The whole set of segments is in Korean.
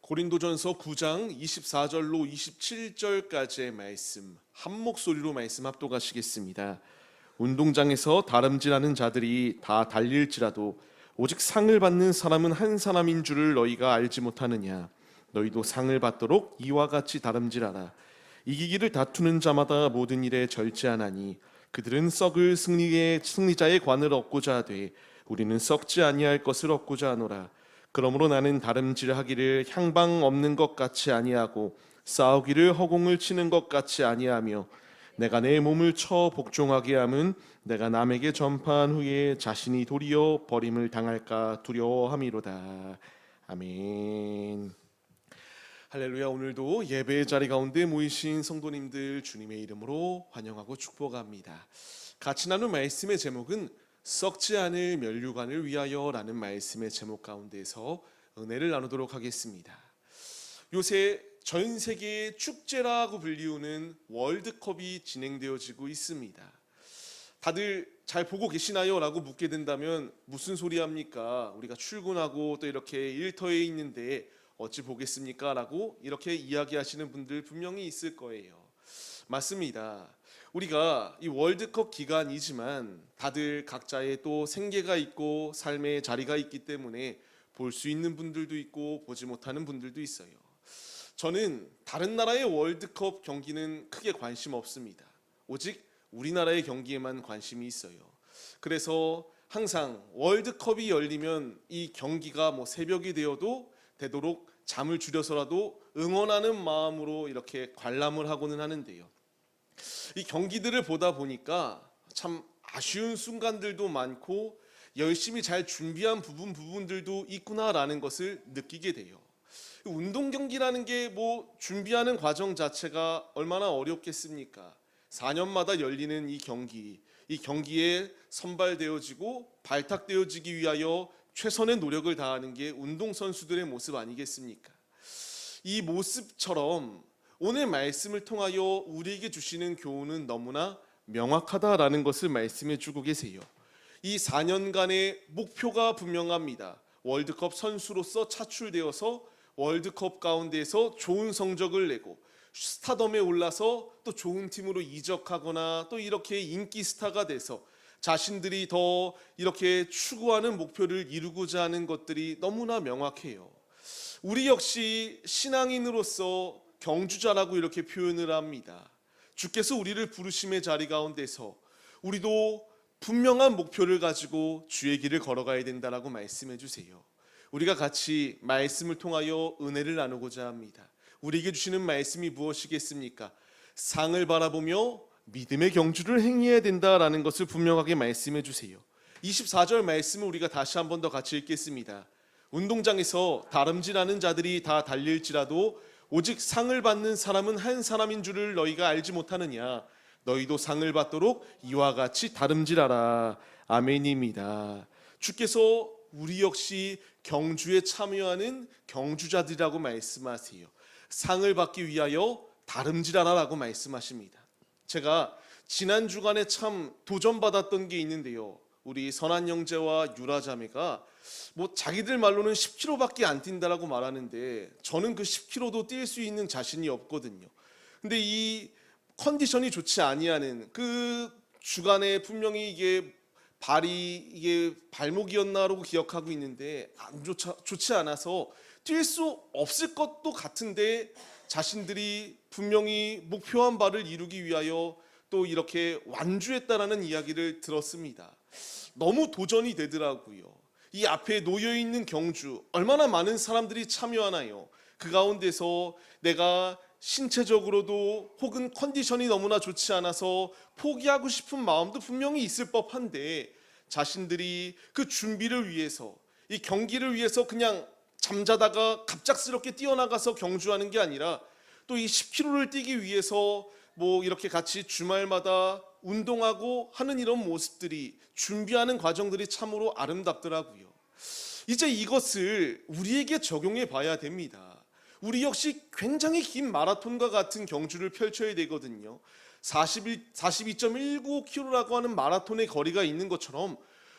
고린도전서 9장 24절로 27절까지의 말씀 한 목소리로 말씀 합독하시겠습니다. 운동장에서 다름질하는 자들이 다 달릴지라도 오직 상을 받는 사람은 한 사람인 줄을 너희가 알지 못하느냐. 너희도 상을 받도록 이와 같이 다름질하라. 이기기를 다투는 자마다 모든 일에 절제하나니 그들은 썩을 승리자의 관을 얻고자 하되 우리는 썩지 아니할 것을 얻고자 하노라. 그러므로 나는 다름질하기를 향방 없는 것 같이 아니하고 싸우기를 허공을 치는 것 같이 아니하며 내가 내 몸을 쳐 복종하게 함은 내가 남에게 전파한 후에 자신이 도리어 버림을 당할까 두려워함이로다. 아멘. 할렐루야. 오늘도 예배의 자리 가운데 모이신 성도님들 주님의 이름으로 환영하고 축복합니다. 같이 나눈 말씀의 제목은 썩지 않을 면류관을 위하여라는 말씀의 제목 가운데서 은혜를 나누도록 하겠습니다. 요새 전 세계의 축제라고 불리우는 월드컵이 진행되어지고 있습니다. 다들 잘 보고 계시나요? 라고 묻게 된다면 무슨 소리 합니까? 우리가 출근하고 또 이렇게 일터에 있는데 어찌 보겠습니까? 라고 이렇게 이야기하시는 분들 분명히 있을 거예요. 맞습니다. 우리가 이 월드컵 기간이지만 다들 각자의 또 생계가 있고 삶의 자리가 있기 때문에 볼 수 있는 분들도 있고 보지 못하는 분들도 있어요. 저는 다른 나라의 월드컵 경기는 크게 관심 없습니다. 오직 우리나라의 경기에만 관심이 있어요. 그래서 항상 월드컵이 열리면 이 경기가 새벽이 되어도 되도록 잠을 줄여서라도 응원하는 마음으로 이렇게 관람을 하고는 하는데요. 이 경기들을 보다 보니까 참 아쉬운 순간들도 많고 열심히 잘 준비한 부분들도 있구나라는 것을 느끼게 돼요. 운동 경기라는 게 준비하는 과정 자체가 얼마나 어렵겠습니까? 4년마다 열리는 이 경기에 선발되어지고 발탁되어지기 위하여 최선의 노력을 다하는 게 운동선수들의 모습 아니겠습니까? 이 모습처럼 오늘 말씀을 통하여 우리에게 주시는 교훈은 너무나 명확하다라는 것을 말씀해 주고 계세요. 이 4년간의 목표가 분명합니다. 월드컵 선수로서 차출되어서 월드컵 가운데에서 좋은 성적을 내고 스타덤에 올라서 또 좋은 팀으로 이적하거나 또 이렇게 인기 스타가 돼서 자신들이 더 이렇게 추구하는 목표를 이루고자 하는 것들이 너무나 명확해요. 우리 역시 신앙인으로서 경주자라고 이렇게 표현을 합니다. 주께서 우리를 부르심의 자리 가운데서 우리도 분명한 목표를 가지고 주의 길을 걸어가야 된다라고 말씀해 주세요. 우리가 같이 말씀을 통하여 은혜를 나누고자 합니다. 우리에게 주시는 말씀이 무엇이겠습니까? 상을 바라보며 믿음의 경주를 행해야 된다라는 것을 분명하게 말씀해 주세요. 24절 말씀을 우리가 다시 한 번 더 같이 읽겠습니다. 운동장에서 다름질하는 자들이 다 달릴지라도 오직 상을 받는 사람은 한 사람인 줄을 너희가 알지 못하느냐. 너희도 상을 받도록 이와 같이 다름질하라. 아멘입니다. 주께서 우리 역시 경주에 참여하는 경주자들이라고 말씀하세요. 상을 받기 위하여 다름질하라라고 말씀하십니다. 제가 지난 주간에 참 도전받았던 게 있는데요. 우리 선한 형제와 유라 자매가 자기들 말로는 10km밖에 안 뛴다라고 말하는데 저는 그 10km도 뛸 수 있는 자신이 없거든요. 근데 이 컨디션이 좋지 아니하는 그 주간에 분명히 이게 발목이었나라고 기억하고 있는데 좋지 않아서 뛸 수 없을 것도 같은데 자신들이 분명히 목표한 바를 이루기 위하여 또 이렇게 완주했다라는 이야기를 들었습니다. 너무 도전이 되더라고요. 이 앞에 놓여있는 경주 얼마나 많은 사람들이 참여하나요? 그 가운데서 내가 신체적으로도 혹은 컨디션이 너무나 좋지 않아서 포기하고 싶은 마음도 분명히 있을 법한데 자신들이 그 준비를 위해서 이 경기를 위해서 그냥 잠자다가 갑작스럽게 뛰어나가서 경주하는 게 아니라 또 이 10km를 뛰기 위해서 이렇게 같이 주말마다 운동하고 하는 이런 모습들이 준비하는 과정들이 참으로 아름답더라고요. 이제 이것을 우리에게 적용해 봐야 됩니다. 우리 역시 굉장히 긴 마라톤과 같은 경주를 펼쳐야 되거든요. 42.19km라고 하는 마라톤의 거리가 있는 것처럼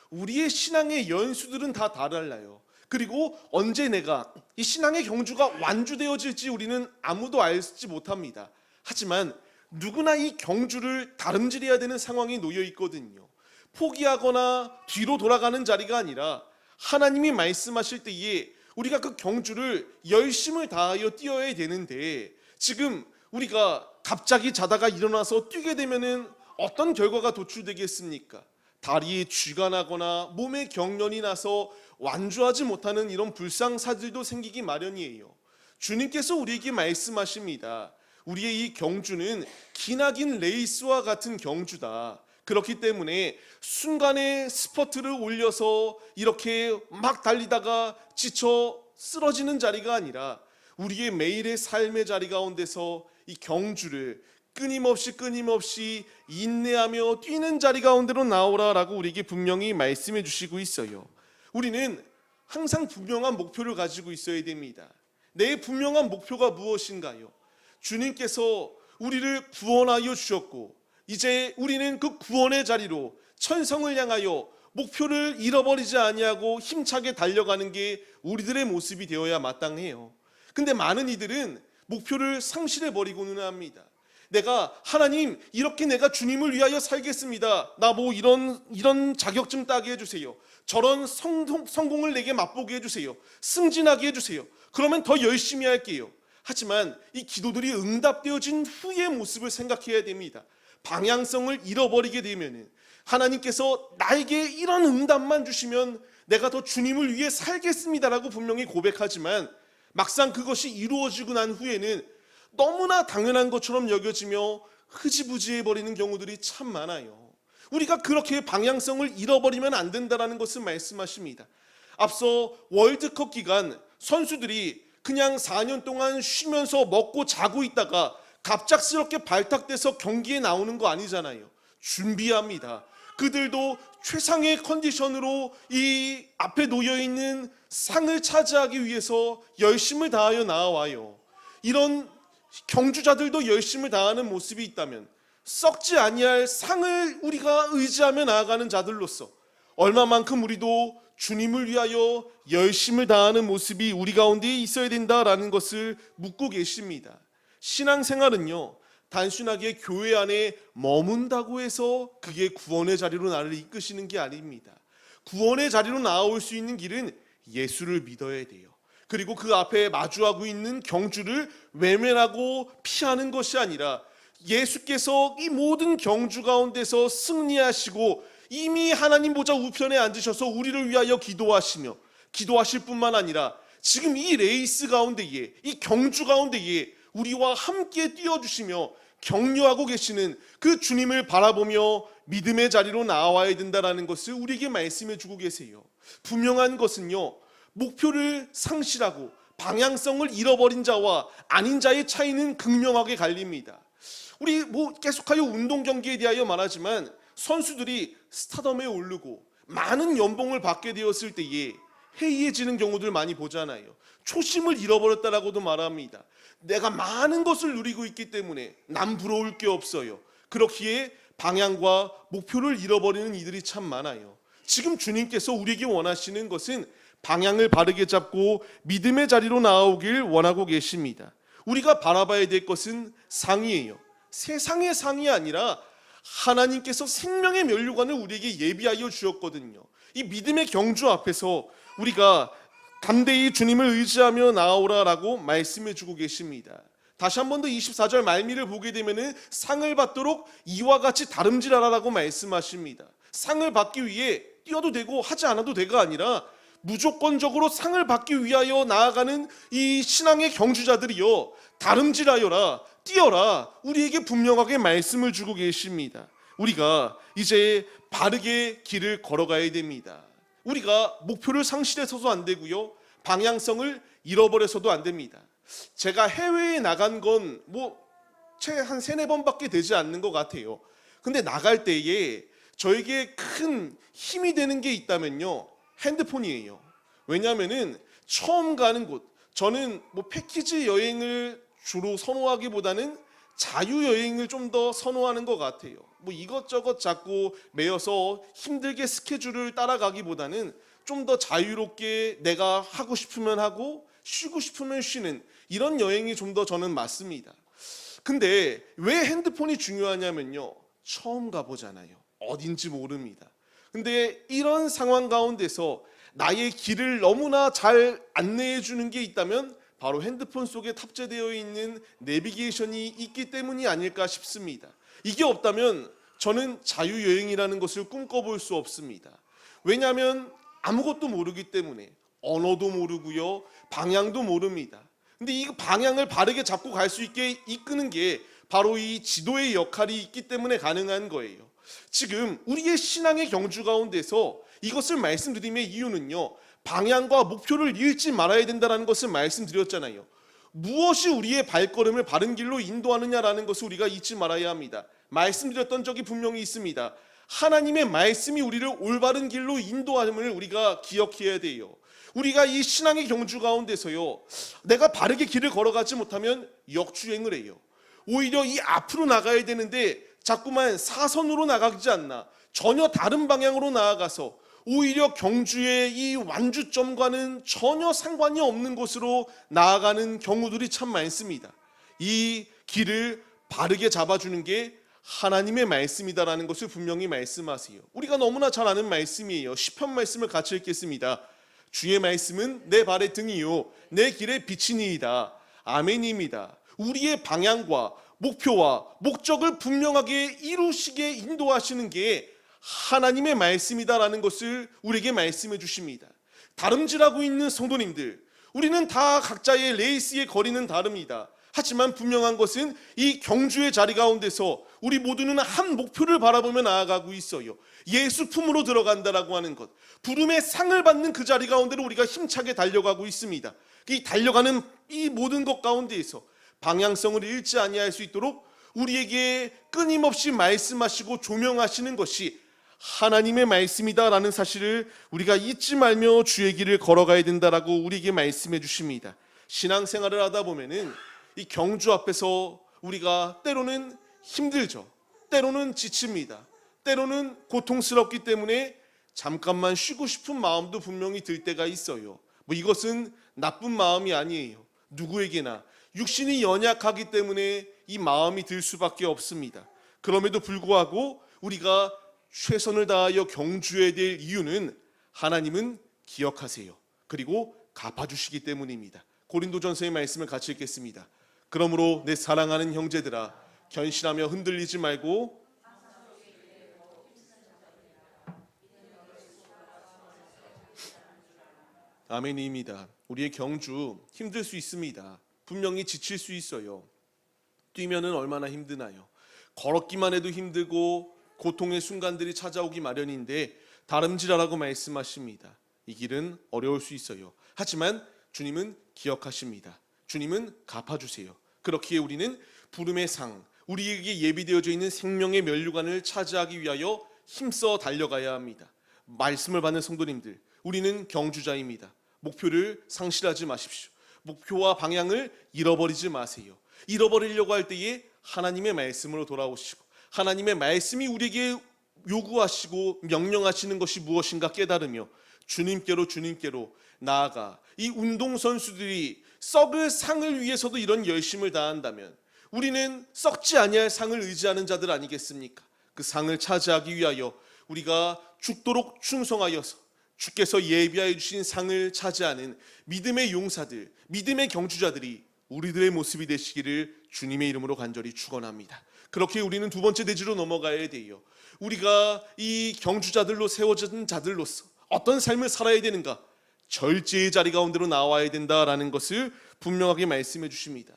우리의 신앙의 연수들은 다 달라요. 그리고 언제 내가 이 신앙의 경주가 완주되어질지 우리는 아무도 알지 못합니다. 하지만 누구나 이 경주를 다름질해야 되는 상황이 놓여 있거든요. 포기하거나 뒤로 돌아가는 자리가 아니라 하나님이 말씀하실 때에 우리가 그 경주를 열심을 다하여 뛰어야 되는데, 지금 우리가 갑자기 자다가 일어나서 뛰게 되면은 어떤 결과가 도출되겠습니까? 다리에 쥐가 나거나 몸에 경련이 나서 완주하지 못하는 이런 불상사들도 생기기 마련이에요. 주님께서 우리에게 말씀하십니다. 우리의 이 경주는 기나긴 레이스와 같은 경주다. 그렇기 때문에 순간에 스퍼트를 올려서 이렇게 막 달리다가 지쳐 쓰러지는 자리가 아니라 우리의 매일의 삶의 자리 가운데서 이 경주를 끊임없이 인내하며 뛰는 자리 가운데로 나오라라고 우리에게 분명히 말씀해 주시고 있어요. 우리는 항상 분명한 목표를 가지고 있어야 됩니다. 내 분명한 목표가 무엇인가요? 주님께서 우리를 구원하여 주셨고 이제 우리는 그 구원의 자리로 천성을 향하여 목표를 잃어버리지 아니하고 힘차게 달려가는 게 우리들의 모습이 되어야 마땅해요. 근데 많은 이들은 목표를 상실해버리고는 합니다. 내가 하나님 이렇게 내가 주님을 위하여 살겠습니다. 나 뭐 이런 자격증 따게 해주세요. 저런 성공을 내게 맛보게 해주세요. 승진하게 해주세요. 그러면 더 열심히 할게요. 하지만 이 기도들이 응답되어진 후의 모습을 생각해야 됩니다. 방향성을 잃어버리게 되면 하나님께서 나에게 이런 응답만 주시면 내가 더 주님을 위해 살겠습니다라고 분명히 고백하지만 막상 그것이 이루어지고 난 후에는 너무나 당연한 것처럼 여겨지며 흐지부지해버리는 경우들이 참 많아요. 우리가 그렇게 방향성을 잃어버리면 안 된다는 것을 말씀하십니다. 앞서 월드컵 기간 선수들이 그냥 4년 동안 쉬면서 먹고 자고 있다가 갑작스럽게 발탁돼서 경기에 나오는 거 아니잖아요. 준비합니다. 그들도 최상의 컨디션으로 이 앞에 놓여있는 상을 차지하기 위해서 열심을 다하여 나와요. 이런 경주자들도 열심을 다하는 모습이 있다면 썩지 아니할 상을 우리가 의지하며 나아가는 자들로서 얼마만큼 우리도 주님을 위하여 열심을 다하는 모습이 우리 가운데 있어야 된다라는 것을 묻고 계십니다. 신앙생활은요, 단순하게 교회 안에 머문다고 해서 그게 구원의 자리로 나를 이끄시는 게 아닙니다. 구원의 자리로 나올 수 있는 길은 예수를 믿어야 돼요. 그리고 그 앞에 마주하고 있는 경주를 외면하고 피하는 것이 아니라 예수께서 이 모든 경주 가운데서 승리하시고 이미 하나님 보좌 우편에 앉으셔서 우리를 위하여 기도하시며 기도하실 뿐만 아니라 지금 이 레이스 가운데에 이 경주 가운데에 우리와 함께 뛰어주시며 격려하고 계시는 그 주님을 바라보며 믿음의 자리로 나와야 된다는 것을 우리에게 말씀해 주고 계세요. 분명한 것은요, 목표를 상실하고 방향성을 잃어버린 자와 아닌 자의 차이는 극명하게 갈립니다. 우리 계속하여 운동 경기에 대하여 말하지만 선수들이 스타덤에 오르고 많은 연봉을 받게 되었을 때에 해이해지는 경우들 많이 보잖아요. 초심을 잃어버렸다라고도 말합니다. 내가 많은 것을 누리고 있기 때문에 남 부러울 게 없어요. 그렇기에 방향과 목표를 잃어버리는 이들이 참 많아요. 지금 주님께서 우리에게 원하시는 것은 방향을 바르게 잡고 믿음의 자리로 나오길 원하고 계십니다. 우리가 바라봐야 될 것은 상이에요. 세상의 상이 아니라 하나님께서 생명의 면류관을 우리에게 예비하여 주었거든요. 이 믿음의 경주 앞에서 우리가 담대히 주님을 의지하며 나오라라고 말씀해 주고 계십니다. 다시 한 번 더 24절 말미를 보게 되면 상을 받도록 이와 같이 다름질하라라고 말씀하십니다. 상을 받기 위해 뛰어도 되고 하지 않아도 되가 아니라 무조건적으로 상을 받기 위하여 나아가는 이 신앙의 경주자들이요, 다름질하여라, 뛰어라, 우리에게 분명하게 말씀을 주고 계십니다. 우리가 이제 바르게 길을 걸어가야 됩니다. 우리가 목표를 상실해서도 안 되고요, 방향성을 잃어버려서도 안 됩니다. 제가 해외에 나간 건 채 한 3-4번밖에 되지 않는 것 같아요. 근데 나갈 때에 저에게 큰 힘이 되는 게 있다면요, 핸드폰이에요. 왜냐하면은 처음 가는 곳, 저는 패키지 여행을 주로 선호하기보다는 자유여행을 좀 더 선호하는 것 같아요. 이것저것 잡고 매여서 힘들게 스케줄을 따라가기보다는 좀 더 자유롭게 내가 하고 싶으면 하고 쉬고 싶으면 쉬는 이런 여행이 좀 더 저는 맞습니다. 근데 왜 핸드폰이 중요하냐면요, 처음 가보잖아요. 어딘지 모릅니다. 근데 이런 상황 가운데서 나의 길을 너무나 잘 안내해 주는 게 있다면 바로 핸드폰 속에 탑재되어 있는 내비게이션이 있기 때문이 아닐까 싶습니다. 이게 없다면 저는 자유여행이라는 것을 꿈꿔볼 수 없습니다. 왜냐하면 아무것도 모르기 때문에, 언어도 모르고요, 방향도 모릅니다. 근데 이 방향을 바르게 잡고 갈 수 있게 이끄는 게 바로 이 지도의 역할이 있기 때문에 가능한 거예요. 지금 우리의 신앙의 경주 가운데서 이것을 말씀드림의 이유는요, 방향과 목표를 잃지 말아야 된다는 것을 말씀드렸잖아요. 무엇이 우리의 발걸음을 바른 길로 인도하느냐라는 것을 우리가 잊지 말아야 합니다. 말씀드렸던 적이 분명히 있습니다. 하나님의 말씀이 우리를 올바른 길로 인도함을 우리가 기억해야 돼요. 우리가 이 신앙의 경주 가운데서요, 내가 바르게 길을 걸어가지 못하면 역주행을 해요. 오히려 이 앞으로 나가야 되는데 자꾸만 사선으로 나가지 않나, 전혀 다른 방향으로 나아가서 오히려 경주의 이 완주점과는 전혀 상관이 없는 곳으로 나아가는 경우들이 참 많습니다. 이 길을 바르게 잡아주는 게 하나님의 말씀이다라는 것을 분명히 말씀하세요. 우리가 너무나 잘 아는 말씀이에요. 시편 말씀을 같이 읽겠습니다. 주의 말씀은 내 발의 등이요 내 길의 빛이니이다. 아멘입니다. 우리의 방향과 목표와 목적을 분명하게 이루시게 인도하시는 게 하나님의 말씀이다라는 것을 우리에게 말씀해 주십니다. 다름질하고 있는 성도님들, 우리는 다 각자의 레이스의 거리는 다릅니다. 하지만 분명한 것은 이 경주의 자리 가운데서 우리 모두는 한 목표를 바라보며 나아가고 있어요. 예수 품으로 들어간다라고 하는 것, 부름의 상을 받는 그 자리 가운데로 우리가 힘차게 달려가고 있습니다. 이 달려가는 이 모든 것 가운데에서 방향성을 잃지 아니할 수 있도록 우리에게 끊임없이 말씀하시고 조명하시는 것이 하나님의 말씀이다라는 사실을 우리가 잊지 말며 주의 길을 걸어가야 된다라고 우리에게 말씀해 주십니다. 신앙생활을 하다 보면은 이 경주 앞에서 우리가 때로는 힘들죠. 때로는 지칩니다. 때로는 고통스럽기 때문에 잠깐만 쉬고 싶은 마음도 분명히 들 때가 있어요. 이것은 나쁜 마음이 아니에요. 누구에게나 육신이 연약하기 때문에 이 마음이 들 수밖에 없습니다. 그럼에도 불구하고 우리가 최선을 다하여 경주해야 될 이유는 하나님은 기억하세요. 그리고 갚아주시기 때문입니다. 고린도전서의 말씀을 같이 읽겠습니다. 그러므로 내 사랑하는 형제들아, 견실하며 흔들리지 말고 아멘입니다. 우리의 경주 힘들 수 있습니다. 분명히 지칠 수 있어요. 뛰면은 얼마나 힘드나요? 걸었기만 해도 힘들고 고통의 순간들이 찾아오기 마련인데 다름질하라고 말씀하십니다. 이 길은 어려울 수 있어요. 하지만 주님은 기억하십니다. 주님은 갚아주세요. 그렇기에 우리는 부름의 상, 우리에게 예비되어져 있는 생명의 면류관을 차지하기 위하여 힘써 달려가야 합니다. 말씀을 받는 성도님들, 우리는 경주자입니다. 목표를 상실하지 마십시오. 목표와 방향을 잃어버리지 마세요. 잃어버리려고 할 때에 하나님의 말씀으로 돌아오시고, 하나님의 말씀이 우리에게 요구하시고 명령하시는 것이 무엇인가 깨달으며 주님께로 나아가, 이 운동선수들이 썩을 상을 위해서도 이런 열심을 다한다면 우리는 썩지 아니할 상을 의지하는 자들 아니겠습니까? 그 상을 차지하기 위하여 우리가 죽도록 충성하여서 주께서 예비하여 주신 상을 차지하는 믿음의 용사들, 믿음의 경주자들이 우리들의 모습이 되시기를 주님의 이름으로 간절히 축원합니다. 그렇게 우리는 두 번째 대지로 넘어가야 돼요. 우리가 이 경주자들로 세워진 자들로서 어떤 삶을 살아야 되는가? 절제의 자리 가운데로 나와야 된다라는 것을 분명하게 말씀해 주십니다.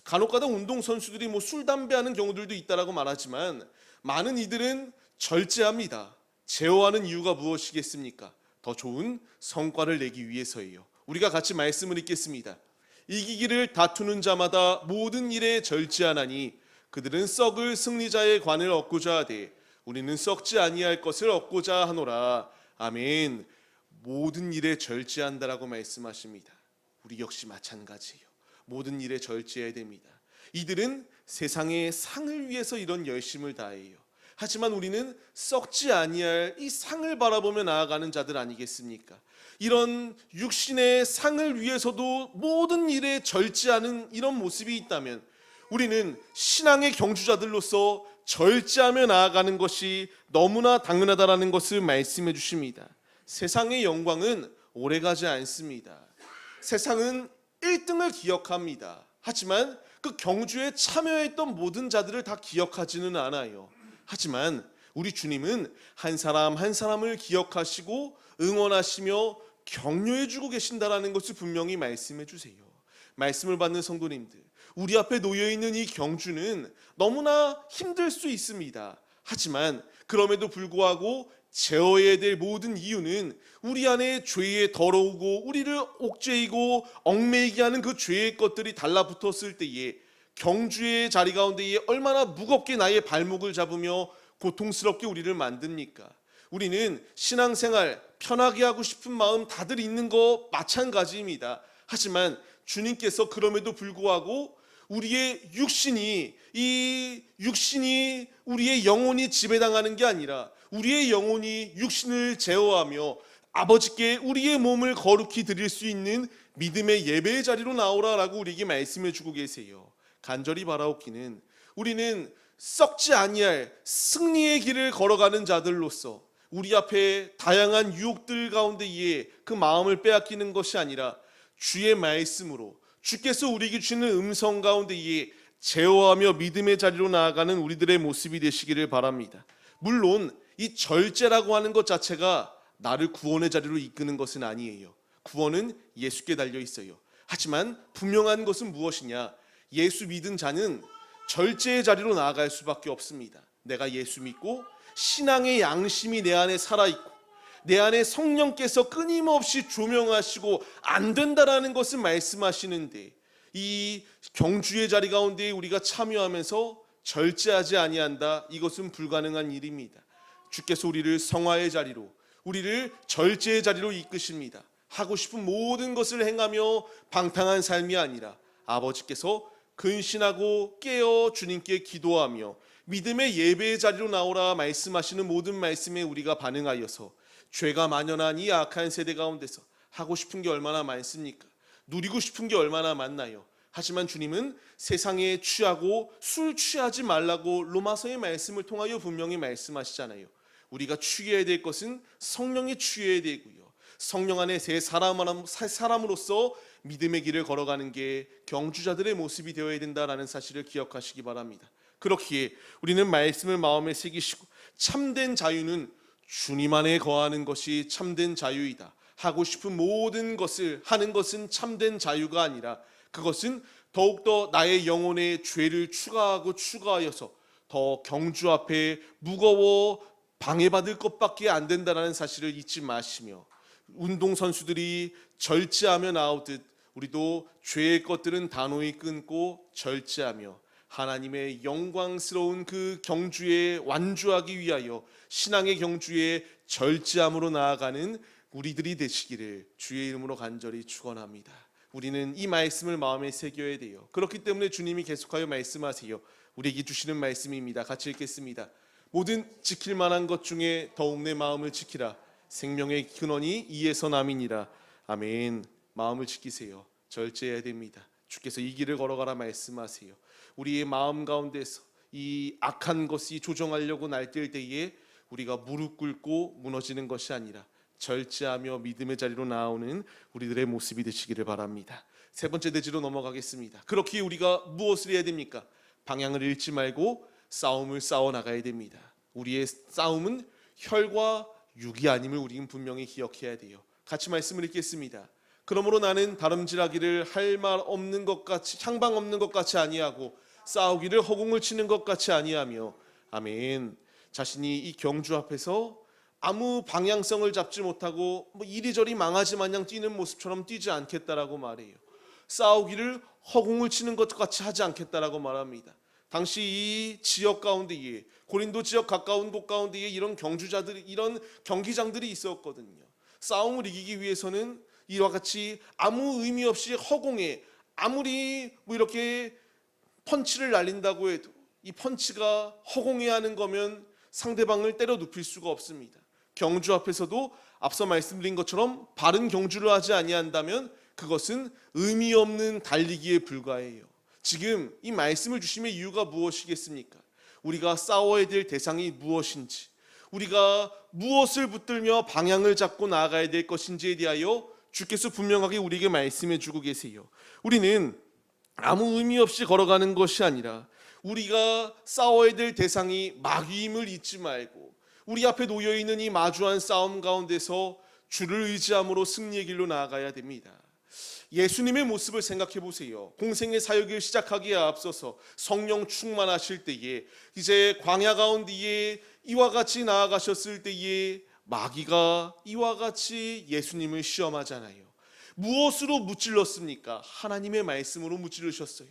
간혹가다 운동선수들이 술, 담배 하는 경우들도 있다라고 말하지만 많은 이들은 절제합니다. 제어하는 이유가 무엇이겠습니까? 더 좋은 성과를 내기 위해서예요. 우리가 같이 말씀을 읽겠습니다. 이기기를 다투는 자마다 모든 일에 절제하나니 그들은 썩을 승리자의 관을 얻고자 하되 우리는 썩지 아니할 것을 얻고자 하노라. 아멘. 모든 일에 절제한다라고 말씀하십니다. 우리 역시 마찬가지예요. 모든 일에 절제해야 됩니다. 이들은 세상의 상을 위해서 이런 열심을 다해요. 하지만 우리는 썩지 아니할 이 상을 바라보며 나아가는 자들 아니겠습니까? 이런 육신의 상을 위해서도 모든 일에 절제하는 이런 모습이 있다면 우리는 신앙의 경주자들로서 절제하며 나아가는 것이 너무나 당연하다라는 것을 말씀해 주십니다. 세상의 영광은 오래가지 않습니다. 세상은 1등을 기억합니다. 하지만 그 경주에 참여했던 모든 자들을 다 기억하지는 않아요. 하지만 우리 주님은 한 사람 한 사람을 기억하시고 응원하시며 격려해주고 계신다라는 것을 분명히 말씀해 주세요. 말씀을 받는 성도님들, 우리 앞에 놓여있는 이 경주는 너무나 힘들 수 있습니다. 하지만 그럼에도 불구하고 제어해야 될 모든 이유는 우리 안에 죄에 더러우고 우리를 옥죄이고 얽매이게 하는 그 죄의 것들이 달라붙었을 때에 경주의 자리 가운데에 얼마나 무겁게 나의 발목을 잡으며 고통스럽게 우리를 만듭니까? 우리는 신앙생활 편하게 하고 싶은 마음 다들 있는 거 마찬가지입니다. 하지만 주님께서 그럼에도 불구하고 우리의 육신이 우리의 영혼이 지배당하는 게 아니라 우리의 영혼이 육신을 제어하며 아버지께 우리의 몸을 거룩히 드릴 수 있는 믿음의 예배의 자리로 나오라라고 우리에게 말씀해 주고 계세요. 간절히 바라옵기는 우리는 썩지 아니할 승리의 길을 걸어가는 자들로서 우리 앞에 다양한 유혹들 가운데에 그 마음을 빼앗기는 것이 아니라 주의 말씀으로 주께서 우리에게 주시는 음성 가운데에 제어하며 믿음의 자리로 나아가는 우리들의 모습이 되시기를 바랍니다. 물론 이 절제라고 하는 것 자체가 나를 구원의 자리로 이끄는 것은 아니에요. 구원은 예수께 달려 있어요. 하지만 분명한 것은 무엇이냐? 예수 믿은 자는 절제의 자리로 나아갈 수밖에 없습니다. 내가 예수 믿고 신앙의 양심이 내 안에 살아있고 내 안에 성령께서 끊임없이 조명하시고 안 된다라는 것을 말씀하시는데 이 경주의 자리 가운데 우리가 참여하면서 절제하지 아니한다, 이것은 불가능한 일입니다. 주께서 우리를 성화의 자리로, 우리를 절제의 자리로 이끄십니다. 하고 싶은 모든 것을 행하며 방탕한 삶이 아니라 아버지께서 근신하고 깨어 주님께 기도하며 믿음의 예배의 자리로 나오라 말씀하시는 모든 말씀에 우리가 반응하여서 죄가 만연한 이 악한 세대 가운데서 하고 싶은 게 얼마나 많습니까? 누리고 싶은 게 얼마나 많나요? 하지만 주님은 세상에 취하고 술 취하지 말라고 로마서의 말씀을 통하여 분명히 말씀하시잖아요. 우리가 취해야 될 것은 성령이 취해야 되고요. 성령 안에 새 사람으로서 믿음의 길을 걸어가는 게 경주자들의 모습이 되어야 된다라는 사실을 기억하시기 바랍니다. 그렇기에 우리는 말씀을 마음에 새기시고 참된 자유는 주님 안에 거하는 것이 참된 자유이다. 하고 싶은 모든 것을 하는 것은 참된 자유가 아니라 그것은 더욱더 나의 영혼에 죄를 추가하여서 더 경주 앞에 무거워 방해받을 것밖에 안 된다는 사실을 잊지 마시며 운동선수들이 절제하며 나오듯 우리도 죄의 것들은 단호히 끊고 절제하며 하나님의 영광스러운 그 경주에 완주하기 위하여 신앙의 경주에 절제함으로 나아가는 우리들이 되시기를 주의 이름으로 간절히 축원합니다. 우리는 이 말씀을 마음에 새겨야 돼요. 그렇기 때문에 주님이 계속하여 말씀하세요. 우리에게 주시는 말씀입니다. 같이 읽겠습니다. 모든 지킬 만한 것 중에 더욱 내 마음을 지키라. 생명의 근원이 이에서 남이니라. 아멘. 마음을 지키세요. 절제해야 됩니다. 주께서 이 길을 걸어가라 말씀하세요. 우리의 마음 가운데서 이 악한 것이 조정하려고 날뛸 때에 우리가 무릎 꿇고 무너지는 것이 아니라 절제하며 믿음의 자리로 나오는 우리들의 모습이 되시기를 바랍니다. 세 번째 대지로 넘어가겠습니다. 그렇기에 우리가 무엇을 해야 됩니까? 방향을 잃지 말고 싸움을 싸워 나가야 됩니다. 우리의 싸움은 혈과 육이 아님을 우리는 분명히 기억해야 돼요. 같이 말씀을 읽겠습니다. 그러므로 나는 다름질하기를 할 말 없는 것 같이 향방 없는 것 같이 아니하고 싸우기를 허공을 치는 것 같이 아니하며 아멘. 자신이 이 경주 앞에서 아무 방향성을 잡지 못하고 이리저리 망하지 마냥 뛰는 모습처럼 뛰지 않겠다라고 말해요. 싸우기를 허공을 치는 것 같이 하지 않겠다라고 말합니다. 당시 이 지역 가운데에 고린도 지역 가까운 곳 가운데에 이런 경주자들이 이런 경기장들이 있었거든요. 싸움을 이기기 위해서는 이와 같이 아무 의미 없이 허공에 아무리 이렇게 펀치를 날린다고 해도 이 펀치가 허공에 하는 거면 상대방을 때려 눕힐 수가 없습니다. 경주 앞에서도 앞서 말씀드린 것처럼 바른 경주를 하지 아니한다면 그것은 의미 없는 달리기에 불과해요. 지금 이 말씀을 주심의 이유가 무엇이겠습니까? 우리가 싸워야 될 대상이 무엇인지, 우리가 무엇을 붙들며 방향을 잡고 나아가야 될 것인지에 대하여 주께서 분명하게 우리에게 말씀해 주고 계세요. 우리는 아무 의미 없이 걸어가는 것이 아니라 우리가 싸워야 될 대상이 마귀임을 잊지 말고 우리 앞에 놓여있는 이 마주한 싸움 가운데서 주를 의지함으로 승리의 길로 나아가야 됩니다. 예수님의 모습을 생각해 보세요. 공생의 사역을 시작하기에 앞서서 성령 충만하실 때에 이제 광야 가운데에 이와 같이 나아가셨을 때에 마귀가 이와 같이 예수님을 시험하잖아요. 무엇으로 무찔렀습니까? 하나님의 말씀으로 무찔르셨어요.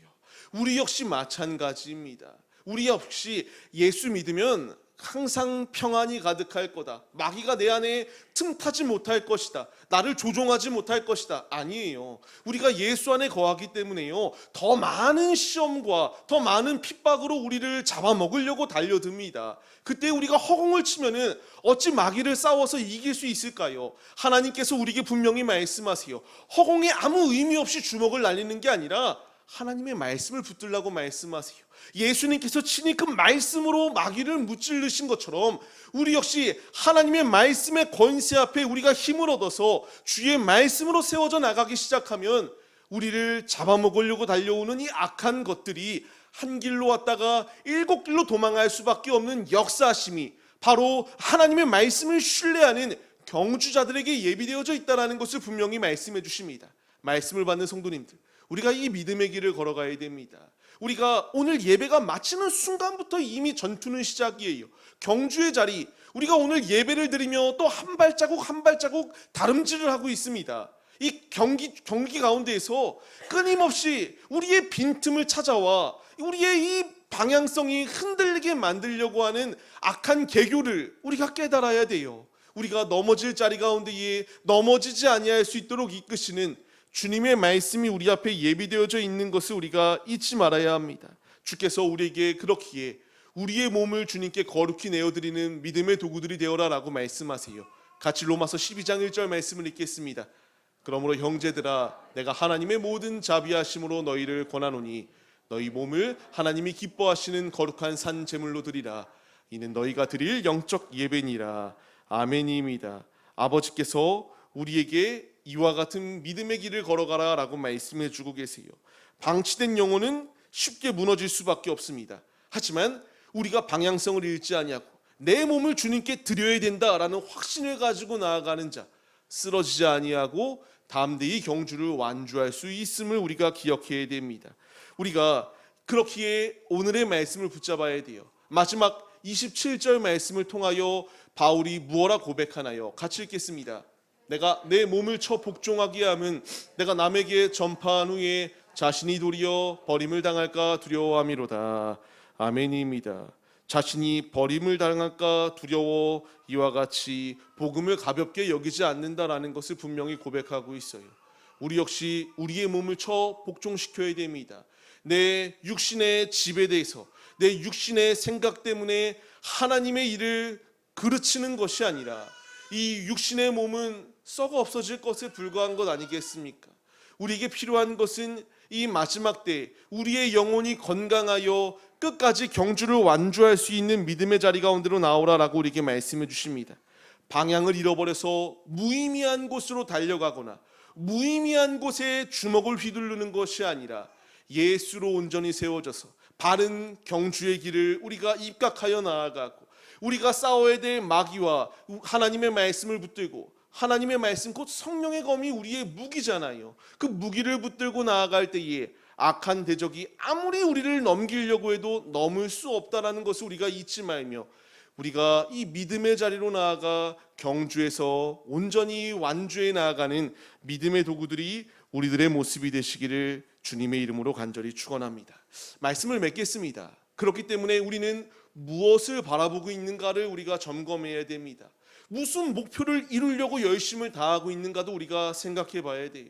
우리 역시 마찬가지입니다. 우리 역시 예수 믿으면 항상 평안이 가득할 거다. 마귀가 내 안에 틈타지 못할 것이다. 나를 조종하지 못할 것이다. 아니에요. 우리가 예수 안에 거하기 때문에요. 더 많은 시험과 더 많은 핍박으로 우리를 잡아먹으려고 달려듭니다. 그때 우리가 허공을 치면은 어찌 마귀를 싸워서 이길 수 있을까요? 하나님께서 우리에게 분명히 말씀하세요. 허공에 아무 의미 없이 주먹을 날리는 게 아니라 하나님의 말씀을 붙들라고 말씀하세요. 예수님께서 친히 그 말씀으로 마귀를 무찔르신 것처럼 우리 역시 하나님의 말씀의 권세 앞에 우리가 힘을 얻어서 주의 말씀으로 세워져 나가기 시작하면 우리를 잡아먹으려고 달려오는 이 악한 것들이 한 길로 왔다가 7길로 도망할 수밖에 없는 역사하심이 바로 하나님의 말씀을 신뢰하는 경주자들에게 예비되어져 있다는 것을 분명히 말씀해 주십니다. 말씀을 받는 성도님들, 우리가 이 믿음의 길을 걸어가야 됩니다. 우리가 오늘 예배가 마치는 순간부터 이미 전투는 시작이에요. 경주의 자리, 우리가 오늘 예배를 드리며 또 한 발자국 한 발자국 다름질을 하고 있습니다. 이 경기 가운데에서 끊임없이 우리의 빈틈을 찾아와 우리의 이 방향성이 흔들리게 만들려고 하는 악한 계교를 우리가 깨달아야 돼요. 우리가 넘어질 자리 가운데에 넘어지지 아니할 수 있도록 이끄시는 주님의 말씀이 우리 앞에 예비되어져 있는 것을 우리가 잊지 말아야 합니다. 주께서 우리에게 그렇기에 우리의 몸을 주님께 거룩히 내어드리는 믿음의 도구들이 되어라라고 말씀하세요. 같이 로마서 12장 1절 말씀을 읽겠습니다. 그러므로 형제들아, 내가 하나님의 모든 자비하심으로 너희를 권하노니 너희 몸을 하나님이 기뻐하시는 거룩한 산 제물로 드리라. 이는 너희가 드릴 영적 예배니라. 아멘입니다. 아버지께서 우리에게 이와 같은 믿음의 길을 걸어가라 라고 말씀해 주고 계세요. 방치된 영혼은 쉽게 무너질 수밖에 없습니다. 하지만 우리가 방향성을 잃지 아니하고 내 몸을 주님께 드려야 된다라는 확신을 가지고 나아가는 자, 쓰러지지 아니하고 담대히 경주를 완주할 수 있음을 우리가 기억해야 됩니다. 우리가 그렇기에 오늘의 말씀을 붙잡아야 돼요. 마지막 27절 말씀을 통하여 바울이 무엇라 고백하나요? 같이 읽겠습니다. 내가 내 몸을 쳐 복종하게 함은 내가 남에게 전파한 후에 자신이 도리어 버림을 당할까 두려워함이로다. 아멘입니다. 자신이 버림을 당할까 두려워 이와 같이 복음을 가볍게 여기지 않는다라는 것을 분명히 고백하고 있어요. 우리 역시 우리의 몸을 쳐 복종시켜야 됩니다. 내 육신의 집에 대해서 내 육신의 생각 때문에 하나님의 일을 그르치는 것이 아니라 이 육신의 몸은 썩어 없어질 것에 불과한 것 아니겠습니까? 우리에게 필요한 것은 이 마지막 때 우리의 영혼이 건강하여 끝까지 경주를 완주할 수 있는 믿음의 자리 가운데로 나오라라고 우리에게 말씀해 주십니다. 방향을 잃어버려서 무의미한 곳으로 달려가거나 무의미한 곳에 주먹을 휘두르는 것이 아니라 예수로 온전히 세워져서 바른 경주의 길을 우리가 입각하여 나아가고 우리가 싸워야 될 마귀와 하나님의 말씀을 붙들고 하나님의 말씀 곧 성령의 검이 우리의 무기잖아요. 그 무기를 붙들고 나아갈 때에 악한 대적이 아무리 우리를 넘기려고 해도 넘을 수 없다라는 것을 우리가 잊지 말며 우리가 이 믿음의 자리로 나아가 경주에서 온전히 완주해 나아가는 믿음의 도구들이 우리들의 모습이 되시기를 주님의 이름으로 간절히 축원합니다. 말씀을 맺겠습니다. 그렇기 때문에 우리는 무엇을 바라보고 있는가를 우리가 점검해야 됩니다. 무슨 목표를 이루려고 열심을 다하고 있는가도 우리가 생각해 봐야 돼요.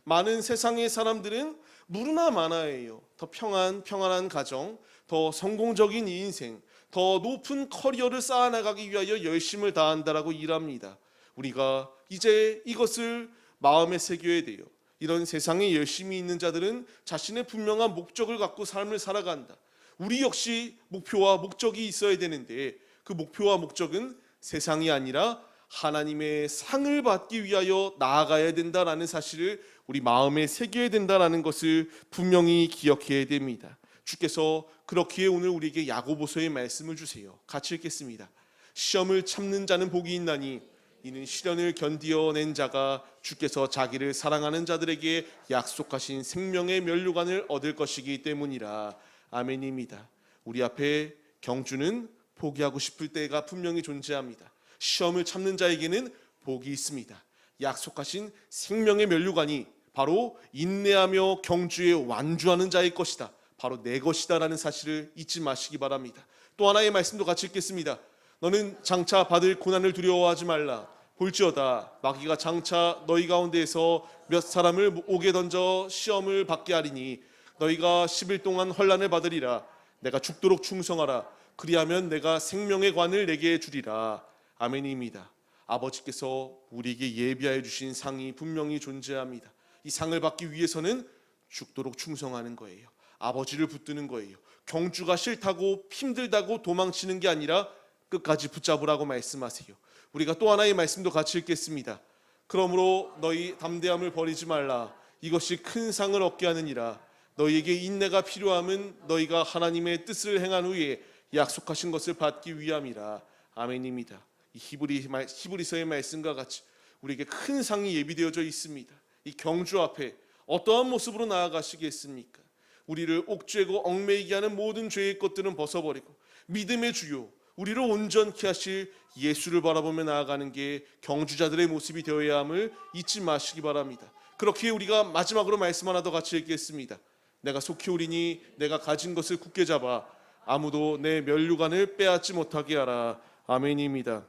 많은 세상의 사람들은 무르나 마나예요. 더 평안한 가정, 더 성공적인 인생, 더 높은 커리어를 쌓아나가기 위하여 열심을 다한다라고 일합니다. 우리가 이제 이것을 마음에 새겨야 돼요. 이런 세상에 열심히 있는 자들은 자신의 분명한 목적을 갖고 삶을 살아간다. 우리 역시 목표와 목적이 있어야 되는데 그 목표와 목적은 세상이 아니라 하나님의 상을 받기 위하여 나아가야 된다라는 사실을 우리 마음에 새겨야 된다라는 것을 분명히 기억해야 됩니다. 주께서 그렇기에 오늘 우리에게 야고보서의 말씀을 주세요. 같이 읽겠습니다. 시험을 참는 자는 복이 있나니 이는 시련을 견디어낸 자가 주께서 자기를 사랑하는 자들에게 약속하신 생명의 면류관을 얻을 것이기 때문이라. 아멘입니다. 우리 앞에 경주는 포기하고 싶을 때가 분명히 존재합니다. 시험을 참는 자에게는 복이 있습니다. 약속하신 생명의 면류관이 바로 인내하며 경주에 완주하는 자의 것이다. 바로 내 것이다 라는 사실을 잊지 마시기 바랍니다. 또 하나의 말씀도 같이 읽겠습니다. 너는 장차 받을 고난을 두려워하지 말라. 볼지어다 마귀가 장차 너희 가운데에서 몇 사람을 옥에 던져 시험을 받게 하리니 너희가 10일 동안 환난을 받으리라. 내가 죽도록 충성하라. 그리하면 내가 생명의 관을 내게 주리라. 아멘입니다. 아버지께서 우리에게 예비하여 주신 상이 분명히 존재합니다. 이 상을 받기 위해서는 죽도록 충성하는 거예요. 아버지를 붙드는 거예요. 경주가 싫다고 힘들다고 도망치는 게 아니라 끝까지 붙잡으라고 말씀하세요. 우리가 또 하나의 말씀도 같이 읽겠습니다. 그러므로 너희 담대함을 버리지 말라. 이것이 큰 상을 얻게 하느니라. 너희에게 인내가 필요함은 너희가 하나님의 뜻을 행한 후에 약속하신 것을 받기 위함이라. 아멘입니다. 이 히브리서의 말씀과 같이 우리에게 큰 상이 예비되어져 있습니다. 이 경주 앞에 어떠한 모습으로 나아가시겠습니까? 우리를 옥죄고 얽매이게 하는 모든 죄의 것들은 벗어버리고 믿음의 주요 우리를 온전케 하실 예수를 바라보며 나아가는 게 경주자들의 모습이 되어야 함을 잊지 마시기 바랍니다. 그렇기에 우리가 마지막으로 말씀 하나 더 같이 읽겠습니다. 내가 속히 오리니 내가 가진 것을 굳게 잡아 아무도 내 면류관을 빼앗지 못하게 하라. 아멘입니다.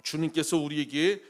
주님께서 우리에게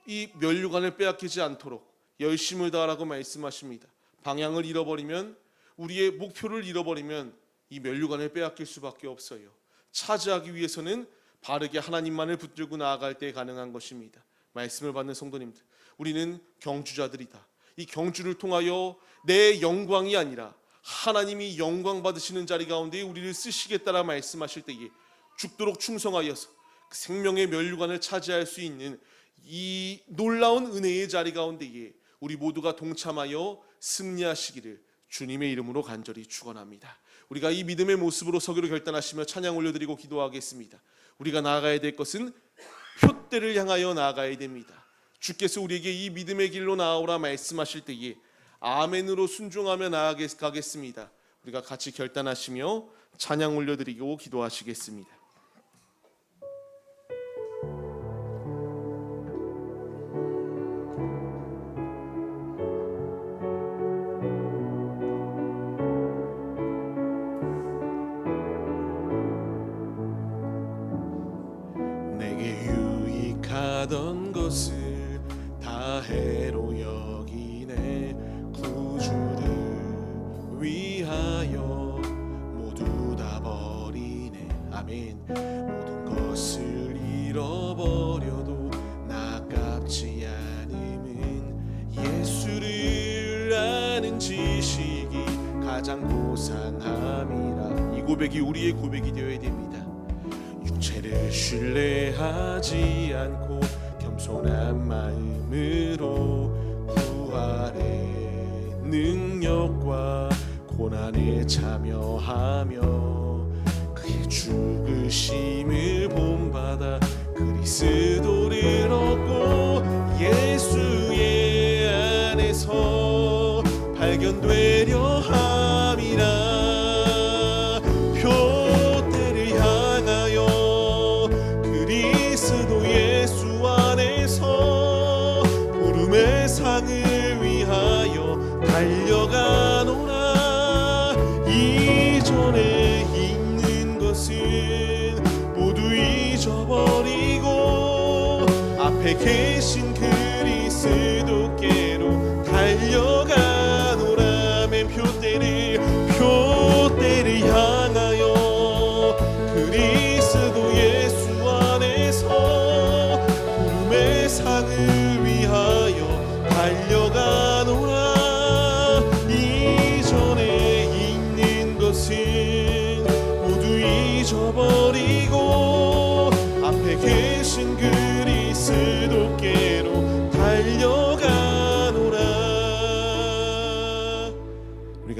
이 면류관을 빼앗기지 않도록 열심을 다하라고 말씀하십니다. 방향을 잃어버리면, 우리의 목표를 잃어버리면 이 면류관을 빼앗길 수밖에 없어요. 차지하기 위해서는 바르게 하나님만을 붙들고 나아갈 때 가능한 것입니다. 말씀을 받는 성도님들, 우리는 경주자들이다. 이 경주를 통하여 내 영광이 아니라 하나님이 영광 받으시는 자리 가운데 우리를 쓰시겠다라 말씀하실 때에 죽도록 충성하여서 그 생명의 면류관을 차지할 수 있는 이 놀라운 은혜의 자리 가운데에 우리 모두가 동참하여 승리하시기를 주님의 이름으로 간절히 축원합니다. 우리가 이 믿음의 모습으로 서기로 결단하시며 찬양 올려드리고 기도하겠습니다. 우리가 나아가야 될 것은 표대를 향하여 나아가야 됩니다. 주께서 우리에게 이 믿음의 길로 나아오라 말씀하실 때에 아멘으로 순종하며 나아가겠습니다. 우리가 같이 결단하시며 찬양 올려드리고 기도하시겠습니다. 내게 유익하던 것을 다 해로 여기네. 구주를 위하여 모두 다 버리네. 아멘. 모든 것을 잃어버려도 나깝지 않음은 예수를 아는 지식이 가장 고상함이라. 이 고백이 우리의 고백이 되어야 됩니다. 육체를 신뢰하지 않고 겸손한 마음으로 부활의 능력과 고난에 참여하며 그의 죽으심을 본받아 그리스도를 얻고 예수의 안에서 발견되려 함이라. 상을 위하여 달려가노라. 이전에 있는 것은 모두 잊어버리고 앞에 계신 그리스도께로 달려가노라. 맨 표대를 향하여 그리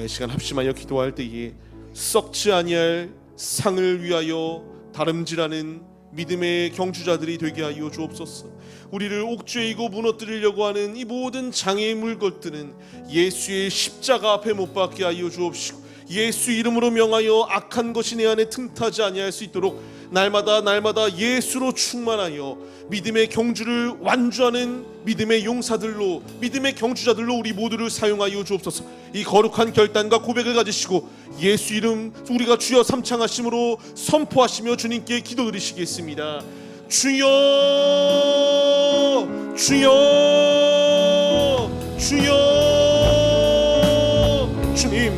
시간 합심하여 기도할 때에 썩지 아니할 상을 위하여 다름질하는 믿음의 경주자들이 되게 하여 주옵소서. 우리를 옥죄이고 무너뜨리려고 하는 이 모든 장애의 물것들은 예수의 십자가 앞에 못 박게 하여 주옵시고, 예수 이름으로 명하여 악한 것이 내 안에 틈타지 아니할 수 있도록 날마다 예수로 충만하여 믿음의 경주를 완주하는 믿음의 용사들로, 믿음의 경주자들로 우리 모두를 사용하여 주옵소서. 이 거룩한 결단과 고백을 가지시고 예수 이름 우리가 주여 삼창하심으로 선포하시며 주님께 기도드리시겠습니다. 주여, 주여, 주여. 주님,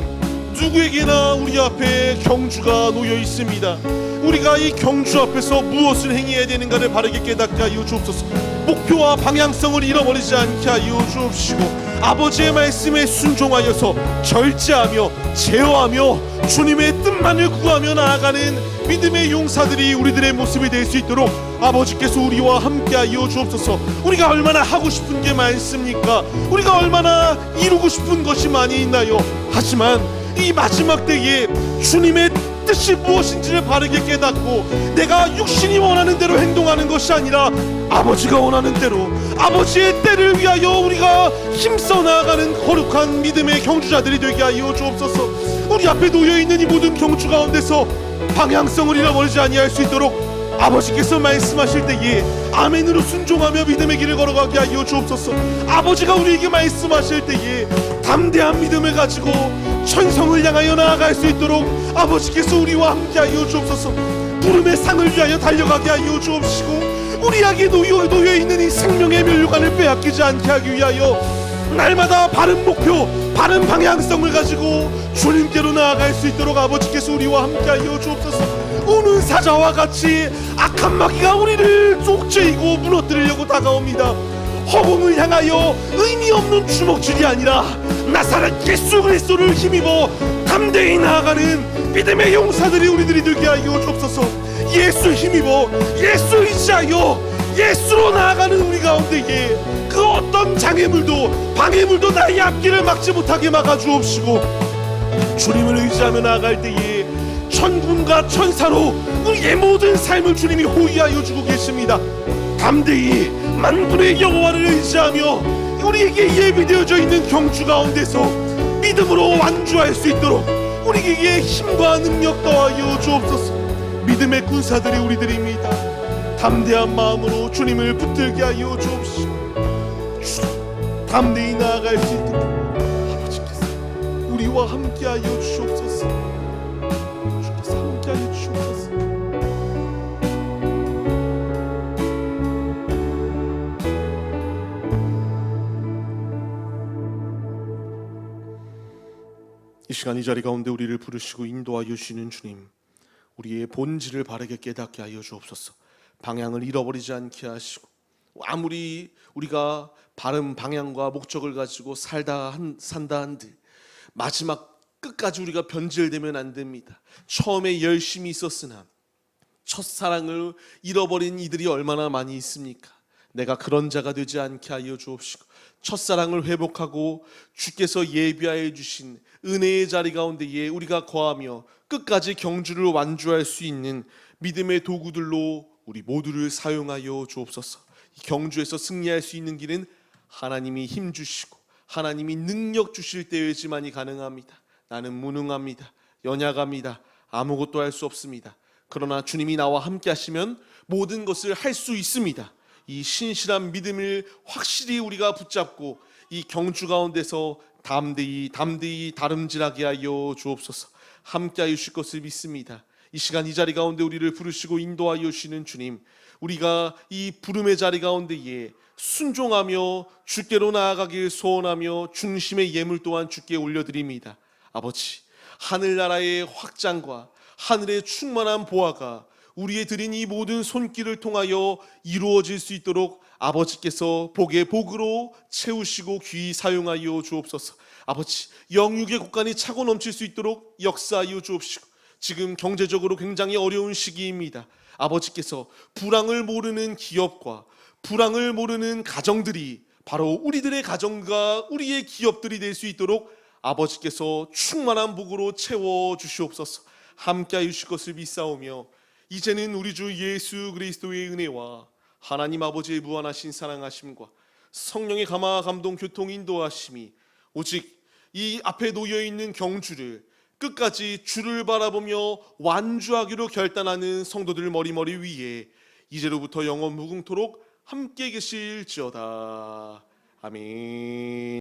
누구에게나 우리 앞에 경주가 놓여 있습니다. 우리가 이 경주 앞에서 무엇을 행해야 되는가를 바르게 깨닫게 하여 주옵소서. 목표와 방향성을 잃어버리지 않게 하여 주옵시고, 아버지의 말씀에 순종하여서 절제하며 제어하며 주님의 뜻만을 구하며 나아가는 믿음의 용사들이 우리들의 모습이 될 수 있도록 아버지께서 우리와 함께 하여 주옵소서. 우리가 얼마나 하고 싶은 게 많습니까? 우리가 얼마나 이루고 싶은 것이 많이 있나요? 하지만 이 마지막 때에 주님의 뜻이 무엇인지를 바르게 깨닫고 내가 육신이 원하는 대로 행동하는 것이 아니라 아버지가 원하는 대로, 아버지의 때를 위하여 우리가 힘써 나아가는 거룩한 믿음의 경주자들이 되게 하여 주옵소서. 우리 앞에 놓여있는 이 모든 경주 가운데서 방향성을 잃어버리지 아니할 수 있도록 아버지께서 말씀하실 때에 아멘으로 순종하며 믿음의 길을 걸어가게 하여 주옵소서. 아버지가 우리에게 말씀하실 때에 담대한 믿음을 가지고 천성을 향하여 나아갈 수 있도록 아버지께서 우리와 함께 하여 주옵소서. 부름의 상을 위하여 달려가게 하여 주옵시고, 우리에게 놓여있는 이 생명의 멸류관을 빼앗기지 않게 하기 위하여 날마다 바른 목표, 바른 방향성을 가지고 주님께로 나아갈 수 있도록 아버지께서 우리와 함께 하여 주옵소서. 우는 사자와 같이 악한 마귀가 우리를 쫓지고 무너뜨리려고 다가옵니다. 허공을 향하여 의미 없는 주먹질이 아니라 나사렛 예수 그리스도를 힘입어 담대히 나아가는 믿음의 용사들이 우리들이 되게 하여 주옵소서. 예수 힘입어 예수 의지하여 예수로 나아가는 우리 가운데에 그 어떤 장애물도 방해물도 나의 앞길을 막지 못하게 막아 주옵시고, 주님을 의지하며 나아갈 때에 천군과 천사로 우리의 모든 삶을 주님이 호위하여 주고 계십니다. 담대히 만군의 여호와를 의지하며 우리에게 예비되어져 있는 경주 가운데서 믿음으로 완주할 수 있도록 우리에게 힘과 능력 더하여 주옵소서. 믿음의 군사들이 우리들입니다. 담대한 마음으로 주님을 붙들게 하여 주옵시고, 담대히 나아갈 수 있도록 아버지께서 우리와 함께 하여 주옵소서. 주께서 함께 하여 주옵소서. 이 시간 이 자리 가운데 우리를 부르시고 인도하여 주시는 주님, 우리의 본질을 바르게 깨닫게 하여 주옵소서. 방향을 잃어버리지 않게 하시고, 아무리 우리가 바른 방향과 목적을 가지고 산다 한들 마지막 끝까지 우리가 변질되면 안 됩니다. 처음에 열심히 있었으나 첫사랑을 잃어버린 이들이 얼마나 많이 있습니까? 내가 그런 자가 되지 않게 하여 주옵시고, 첫사랑을 회복하고 주께서 예비하여 주신 은혜의 자리 가운데에 우리가 거하며 끝까지 경주를 완주할 수 있는 믿음의 도구들로 우리 모두를 사용하여 주옵소서. 이 경주에서 승리할 수 있는 길은 하나님이 힘 주시고 하나님이 능력 주실 때에지만이 가능합니다. 나는 무능합니다. 연약합니다. 아무것도 할 수 없습니다. 그러나 주님이 나와 함께 하시면 모든 것을 할 수 있습니다. 이 신실한 믿음을 확실히 우리가 붙잡고 이 경주 가운데서 담대히 다름질하게 하여 주옵소서. 함께 하여 주실 것을 믿습니다. 이 시간 이 자리 가운데 우리를 부르시고 인도하여 주시는 주님, 우리가 이 부름의 자리 가운데에 순종하며 주께로 나아가길 소원하며 중심의 예물 또한 주께 올려드립니다. 아버지, 하늘나라의 확장과 하늘의 충만한 보화가 우리의 드린 이 모든 손길을 통하여 이루어질 수 있도록 아버지께서 복의 복으로 채우시고 귀히 사용하여 주옵소서. 아버지, 영육의 곳간이 차고 넘칠 수 있도록 역사하여 주옵시고, 지금 경제적으로 굉장히 어려운 시기입니다. 아버지께서 불황을 모르는 기업과 불황을 모르는 가정들이 바로 우리들의 가정과 우리의 기업들이 될 수 있도록 아버지께서 충만한 복으로 채워 주시옵소서. 함께하여 주실 것을 믿사오며 이제는 우리 주 예수 그리스도의 은혜와 하나님 아버지의 무한하신 사랑하심과 성령의 감화 감동 교통 인도하심이 오직 이 앞에 놓여 있는 경주를 끝까지 주를 바라보며 완주하기로 결단하는 성도들 머리머리 위에 이제로부터 영원 무궁토록 함께 계실지어다. 아멘.